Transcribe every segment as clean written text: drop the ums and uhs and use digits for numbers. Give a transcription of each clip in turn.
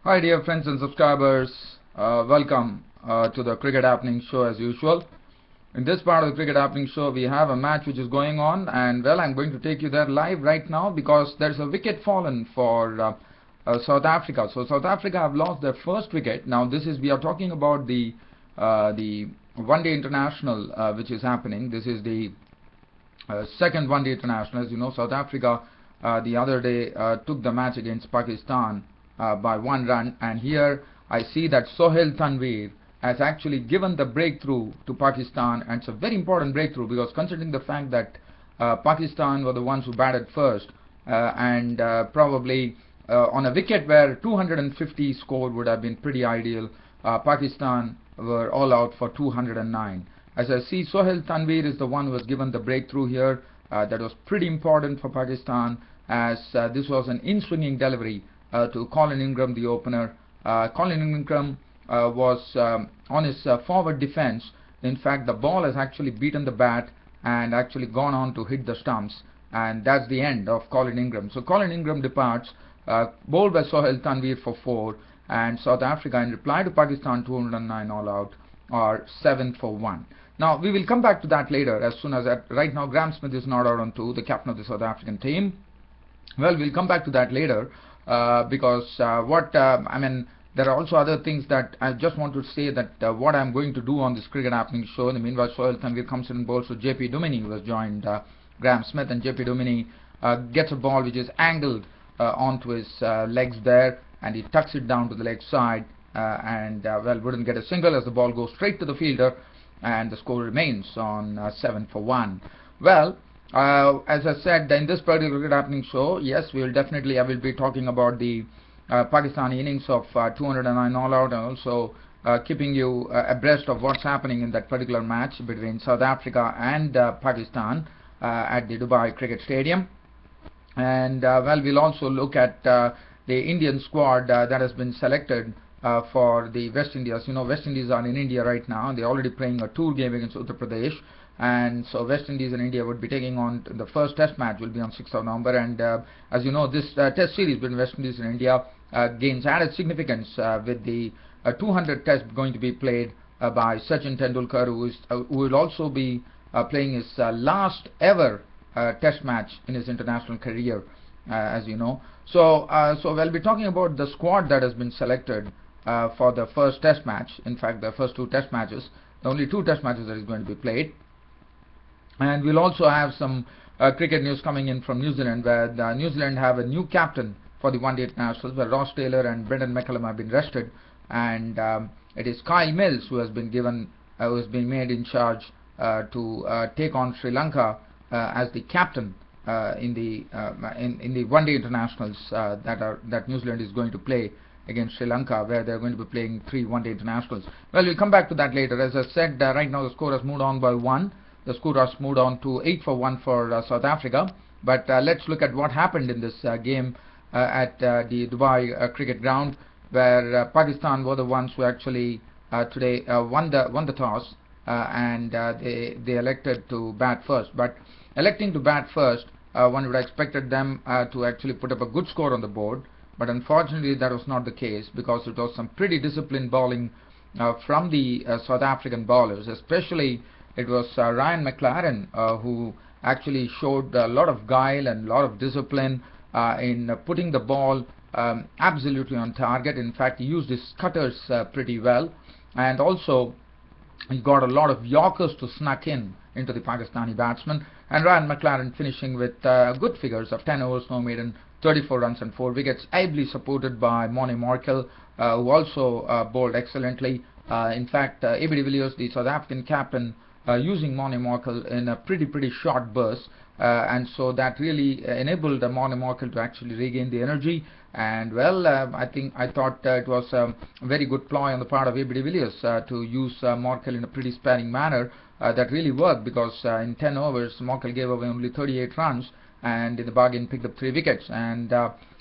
Hi dear friends and subscribers, welcome to the Cricket Happening Show as usual. In this part of the Cricket Happening Show we have a match which is going on, and well, I'm going to take you there live right now because there's a wicket fallen for South Africa. So South Africa have lost their first wicket. Now we are talking about the one-day international which is happening. This is the second one-day international. As you know, South Africa the other day took the match against Pakistan by 1 run, and here I see that Sohail Tanvir has actually given the breakthrough to Pakistan, and it's a very important breakthrough because considering the fact that Pakistan were the ones who batted first, and probably on a wicket where 250 score would have been pretty ideal, Pakistan were all out for 209. As I see, Sohail Tanvir is the one who was given the breakthrough here. That was pretty important for Pakistan, as this was an in-swinging delivery to Colin Ingram, the opener. Colin Ingram was on his forward defense. In fact, the ball has actually beaten the bat and actually gone on to hit the stumps, and that's the end of Colin Ingram. So Colin Ingram departs, bowled by Sohail Tanvir for 4, and South Africa, in reply to Pakistan 209 all out, are 7 for 1. Now we will come back to that later, as soon as right now Graham Smith is not out on 2, the captain of the South African team. Well, we'll come back to that later. Because I mean, there are also other things that I just want to say that what I'm going to do on this Cricket Happening Show. In the meanwhile, Sohail Tanvir comes in and bowls to JP Duminy, who has joined Graham Smith, and JP Duminy gets a ball which is angled onto his legs there, and he tucks it down to the leg side, and well, wouldn't get a single as the ball goes straight to the fielder, and the score remains on 7 for 1. Well, as I said, in this particular Cricket Happening Show, yes, I will be talking about the Pakistani innings of 209 all out, and also keeping you abreast of what's happening in that particular match between South Africa and Pakistan at the Dubai Cricket Stadium. And well, we'll also look at the Indian squad that has been selected for the West Indies. You know, West Indies are in India right now. They're already playing a tour game against Uttar Pradesh. And so West Indies and India would be taking on the first test match will be on 6th of November, and as you know, this test series between West Indies and India gains added significance with the 200 test going to be played by Sachin Tendulkar, who will also be playing his last ever test match in his international career, as you know. So we'll be talking about the squad that has been selected for the first test match. In fact, the first 2 test matches, the only 2 test matches that is going to be played. And we'll also have some cricket news coming in from New Zealand, where New Zealand have a new captain for the one-day internationals, where Ross Taylor and Brendan McCullum have been rested, and it is Kyle Mills who has been made in charge to take on Sri Lanka as the captain in the one-day internationals that New Zealand is going to play against Sri Lanka, where they're going to be playing 3 one-day internationals. Well, we'll come back to that later. As I said, right now the score has moved on by 1. The score has moved on to 8 for 1 for South Africa. But let's look at what happened in this game at the Dubai cricket ground, where Pakistan were the ones who actually today won the toss, and they elected to bat first. But electing to bat first, one would have expected them to actually put up a good score on the board. But unfortunately, that was not the case, because it was some pretty disciplined bowling from the South African bowlers, especially. It was Ryan Mclaren who actually showed a lot of guile and a lot of discipline in putting the ball absolutely on target. In fact, he used his cutters pretty well, and also he got a lot of Yorkers to snuck into the Pakistani batsmen. And Ryan Mclaren finishing with good figures of 10 overs, no maiden, 34 runs and 4 wickets, ably supported by Mone Morkel, who also bowled excellently. In fact, A.B. de Villiers, the South African captain, using Mone Morkel in a pretty short burst, and so that really enabled Mone Morkel to actually regain the energy. And well, I thought it was a very good ploy on the part of A.B. de Villiers to use Morkel in a pretty sparing manner. That really worked, because in 10 overs Morkel gave away only 38 runs, and in the bargain picked up 3 wickets. And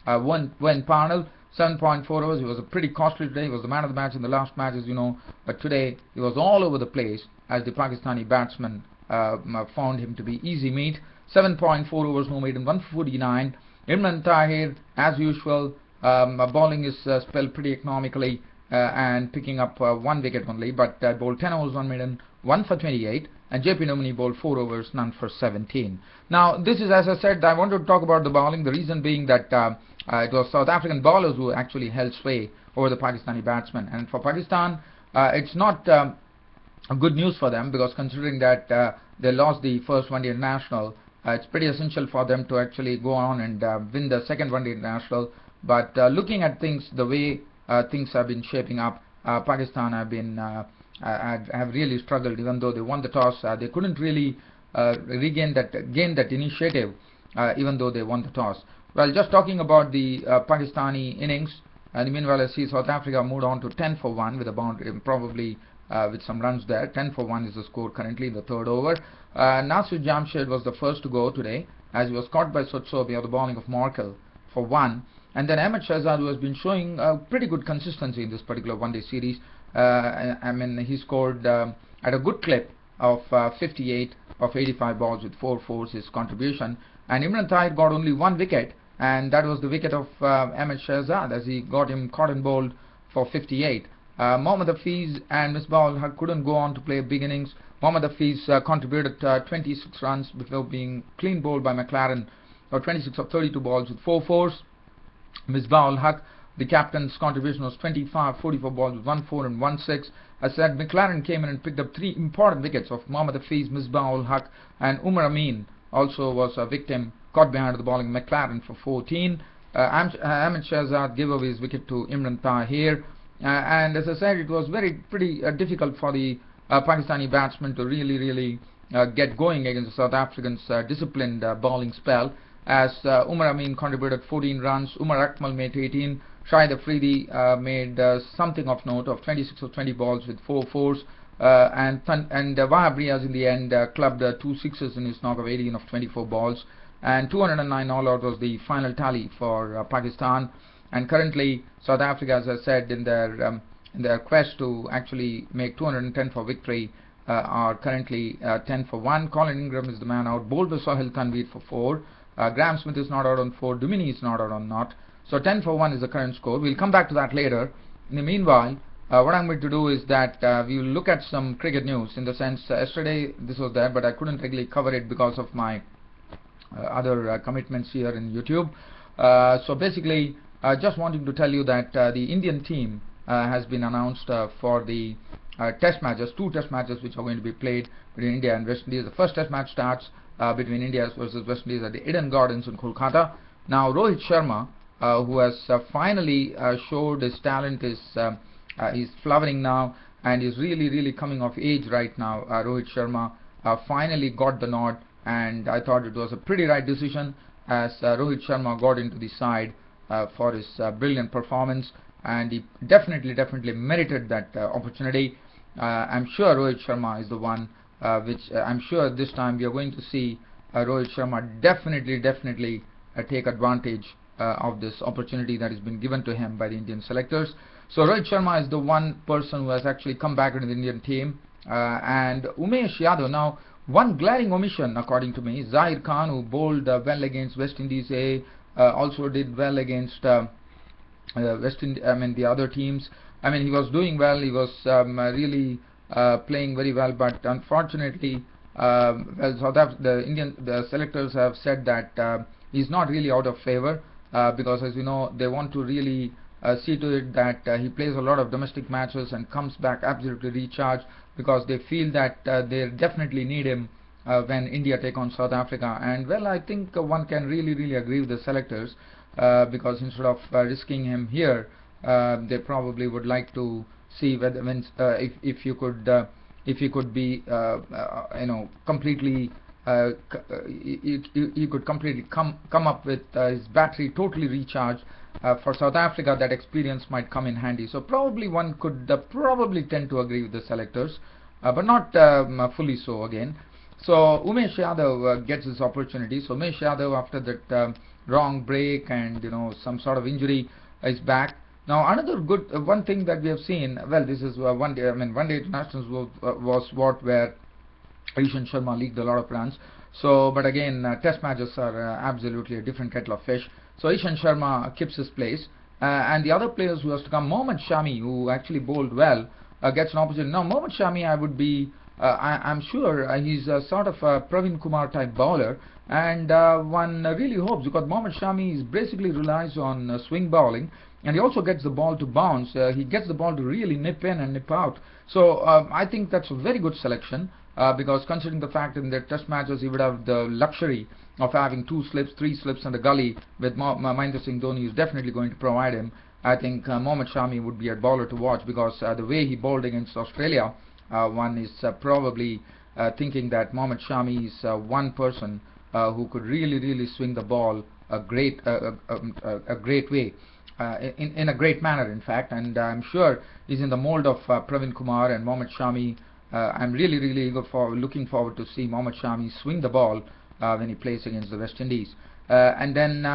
Wayne Parnell, 7.4 overs. He was a pretty costly today. He was the man of the match in the last match, as you know, but today he was all over the place, as the Pakistani batsmen found him to be easy meat. 7.4 overs, no maiden, 149. Imran Tahir, as usual, Bowling is spelled pretty economically and picking up 1 wicket only, but bowled 10 overs, 1 maiden, 1 for 28, and JP Nomini bowled 4 overs, none for 17. Now, this is, as I said, I wanted to talk about the bowling, the reason being that it was South African bowlers who actually held sway over the Pakistani batsmen. And for Pakistan, it's not good news for them, because considering that they lost the first one-day international, it's pretty essential for them to actually go on and win the second one-day international. But looking at things, the way things have been shaping up, Pakistan have really struggled. Even though they won the toss, they couldn't really gain that initiative, even though they won the toss. Well, just talking about the Pakistani innings, and meanwhile I see South Africa moved on to 10 for 1 with a boundary, probably with some runs there. 10 for 1 is the score currently in the third over. Nasir Jamshed was the first to go today, as he was caught by Sotsobi on the bowling of Markel for 1. And then Ahmed Shahzad, who has been showing pretty good consistency in this particular one-day series. I mean, he scored at a good clip of 58 of 85 balls with 4 fours, his contribution. And Imran Tahir got only 1 wicket, and that was the wicket of Ahmed Shahzad, as he got him caught and bowled for 58. Mohammad Hafiz and Misbah-ul Haq couldn't go on to play big innings. Mohammad Hafiz contributed 26 runs before being clean bowled by Mclaren, or 26 of 32 balls with 4 fours. Misbah-ul Haq, the captain's contribution was 25, 44 balls with 1 4 and 1 6. As said, Mclaren came in and picked up 3 important wickets of Mohammad Hafiz, Misbah-ul Haq, and Umar Amin also was a victim, caught behind the bowling Mclaren for 14. Ahmed Shahzad gave away his wicket to Imran Tahir. And as I said, it was pretty difficult for the Pakistani batsmen to really get going against the South Africans' disciplined bowling spell, as Umar Amin contributed 14 runs, Umar Akmal made 18, Shahid Afridi made something of note of 26 of 20 balls with 4 fours, and Wahab Riaz in the end clubbed 2 sixes in his knock of 18 of 24 balls, and 209 all out was the final tally for Pakistan. And currently South Africa, as I said, in their quest to actually make 210 for victory, are currently 10 for 1. Colin Ingram is the man out, bowled by Sohail Tanveer for 4. Graham Smith is not out on 4, Dumini is not out on naught. So 10 for 1 is the current score. We'll come back to that later. In the meanwhile, what I'm going to do is that we will look at some cricket news, in the sense yesterday this was there, but I couldn't really cover it because of my other commitments here in YouTube. So basically, just wanting to tell you that the Indian team has been announced for the test matches, 2 test matches which are going to be played between India and West Indies. The first test match starts between India versus West Indies at the Eden Gardens in Kolkata. Now Rohit Sharma, who has finally showed his talent, is flowering now, and is really coming of age right now. Rohit Sharma finally got the nod, and I thought it was a pretty right decision, as Rohit Sharma got into the side for his brilliant performance, and he definitely merited that opportunity. I'm sure Rohit Sharma is the one which I'm sure this time we are going to see Rohit Sharma definitely take advantage of this opportunity that has been given to him by the Indian selectors. So Rohit Sharma is the one person who has actually come back into the Indian team, and Umesh Yadav. Now, one glaring omission according to me, Zaheer Khan, who bowled well against West Indies A, also did well against the other teams. I mean, he was doing well, he was really playing very well, but unfortunately, the selectors have said that he's not really out of favor, because, as you know, they want to really see to it that he plays a lot of domestic matches and comes back absolutely recharged, because they feel that they definitely need him when India take on South Africa. And well, I think one can really agree with the selectors, because instead of risking him here, they probably would like to see whether if you could be completely he could completely come up with his battery totally recharged. For South Africa, that experience might come in handy. So probably one could probably tend to agree with the selectors, but not fully so again. So Umesh Yadav gets his opportunity. So Umesh Yadav, after that wrong break and some sort of injury, is back. Now another good one thing that we have seen, well, this is one day internationals was where Ishan Sharma leaked a lot of runs. So, but again, test matches are absolutely a different kettle of fish. So Ishan Sharma keeps his place, and the other players who has to come, Mohammad Shami, who actually bowled well, gets an opportunity. Now Mohammad Shami, I'm sure he's a sort of a Praveen Kumar type bowler, and one really hopes, because Mohammad Shami is basically relies on swing bowling, and he also gets the ball to bounce. He gets the ball to really nip in and nip out. So I think that's a very good selection, because considering the fact in the test matches he would have the luxury of having 2 slips, 3 slips and a gully with Mahendra Singh Dhoni is definitely going to provide him. I think Mohammad Shami would be a bowler to watch, because the way he bowled against Australia, one is probably thinking that Mohammad Shami is one person who could really swing the ball a great way, in a great manner, in fact. And I'm sure he's in the mold of Praveen Kumar and Mohammad Shami. I'm really looking forward to see Mohammad Shami swing the ball when he plays against the West Indies. And then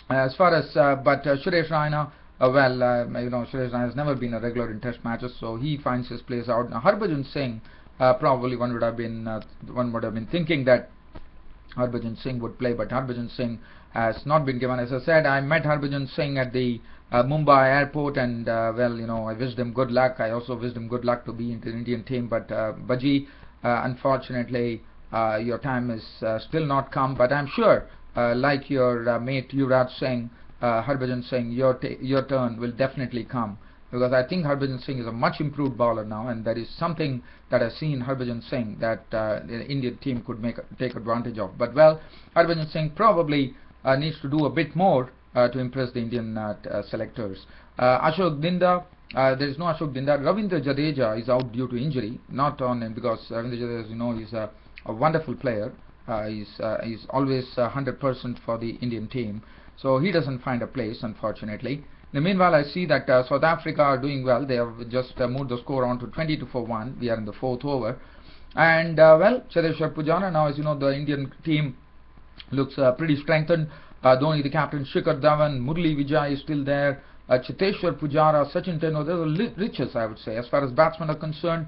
as far as Suresh Raina, Suresh Raina has never been a regular in test matches, so he finds his place out. Now Harbhajan Singh, probably one would have been thinking that Harbhajan Singh would play, but Harbhajan Singh has not been given. As I said, I met Harbhajan Singh at the Mumbai airport, and I wished him good luck. I also wished him good luck to be into the Indian team, but Baji, unfortunately, your time is still not come. But I'm sure, like your mate Yuvraj Singh, Harbhajan Singh, your turn will definitely come, because I think Harbhajan Singh is a much improved bowler now, and that is something that I've seen Harbhajan Singh that the Indian team could take advantage of. But well, Harbhajan Singh probably needs to do a bit more to impress the Indian selectors. Ashok Dinda, there is no Ashok Dinda. Ravindra Jadeja is out due to injury, not on him, because Ravindra Jadeja, as you know, is a wonderful player. He's always 100% for the Indian team, so he doesn't find a place, unfortunately. In the meanwhile, I see that South Africa are doing well. They have just moved the score on to 22-1. We are in the 4th over, and Cheteshwar Pujara, now as you know, the Indian team looks pretty strengthened. Dhoni, the captain, Shikhar Dhawan, Murli Vijay is still there. Cheteshwar Pujara, Sachin Tendulkar, they're the richest, I would say. As far as batsmen are concerned,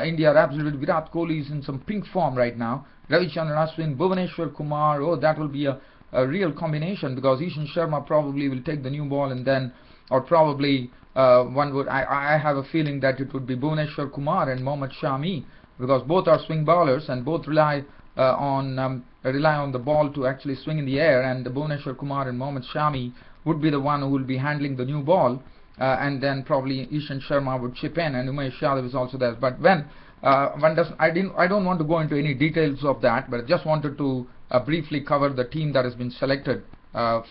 India are absolutely. Virat Kohli is in some pink form right now. Ravichandran Ashwin, Bhuvaneshwar Kumar, oh, that will be a real combination, because Ishan Sharma probably will take the new ball, and then, or probably I have a feeling that it would be Bhuvaneshwar Kumar and Mohammad Shami, because both are swing bowlers and both rely on the ball to actually swing in the air, and Bhuvaneshwar Kumar and Mohammad Shami would be the one who will be handling the new ball, and then probably Ishan Sharma would chip in, and Umesh Yadav is also there. But when I don't want to go into any details of that, but I just wanted to briefly cover the team that has been selected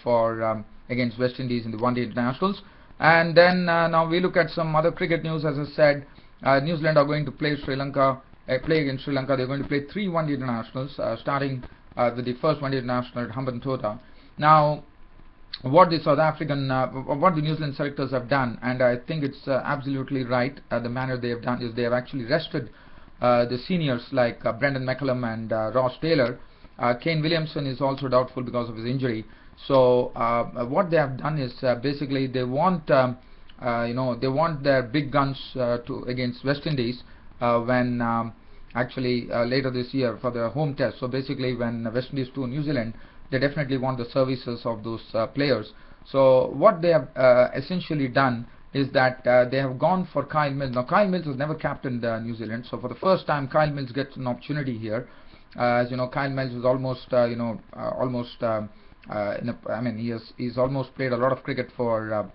for against West Indies in the one-day internationals. And then now we look at some other cricket news. As I said, New Zealand are going to play Sri Lanka. Play against Sri Lanka. They're going to play 3 one-day internationals, starting with the first one-day international at Hambantota. Now, what the New Zealand selectors have done, and I think it's absolutely right, the manner they have done is they have actually rested the seniors like Brendan McCullum and Ross Taylor. Kane Williamson is also doubtful because of his injury. So what they have done is basically they want they want their big guns against West Indies when actually later this year for the home test. So basically when West Indies to New Zealand, they definitely want the services of those players. So what they have essentially done is that they have gone for Kyle Mills. Now Kyle Mills has never captained New Zealand, so for the first time Kyle Mills gets an opportunity here. As you know, Kyle Mills is almost he's almost played a lot of cricket for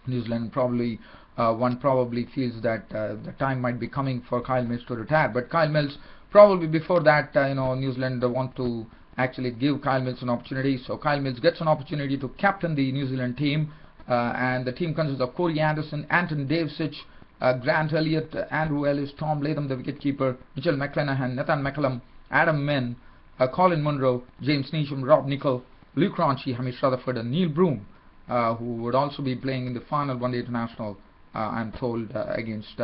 New Zealand. Probably one probably feels that the time might be coming for Kyle Mills to retire, but Kyle Mills probably before that New Zealand want to actually give Kyle Mills an opportunity. So Kyle Mills gets an opportunity to captain the New Zealand team, and the team consists of Corey Anderson, Anton Davicic, Grant Elliott, Andrew Ellis, Tom Latham, the wicketkeeper, Mitchell McClenaghan, Nathan McCullum, Adam Min, Colin Munro, James Neesham, Rob Nichol, Luke Raunchy, Hamish Rutherford, and Neil Broom, who would also be playing in the final one-day international, I'm told, against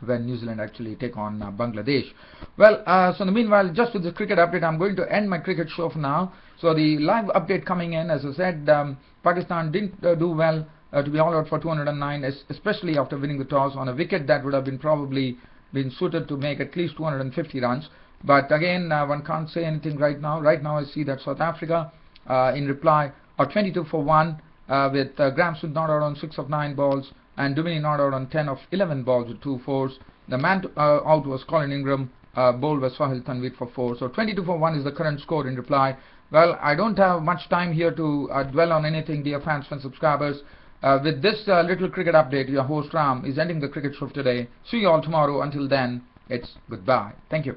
when New Zealand actually take on Bangladesh. Well, so in the meanwhile, just with the cricket update, I'm going to end my cricket show for now. So the live update coming in, as I said, Pakistan didn't do well to be all out for 209, especially after winning the toss on a wicket that would have been probably been suited to make at least 250 runs. But again, one can't say anything right now. Right now I see that South Africa in reply are 22-1, with Graham Smith not out on 6 of 9 balls and Dumini not out on 10 of 11 balls with 2 fours. The man out was Colin Ingram, bowled was Sahil Tanvir for 4. So 22 for 1 is the current score in reply. Well, I don't have much time here to dwell on anything, dear fans and subscribers. With this little cricket update, your host Ram is ending the cricket show today. See you all tomorrow. Until then, it's goodbye. Thank you.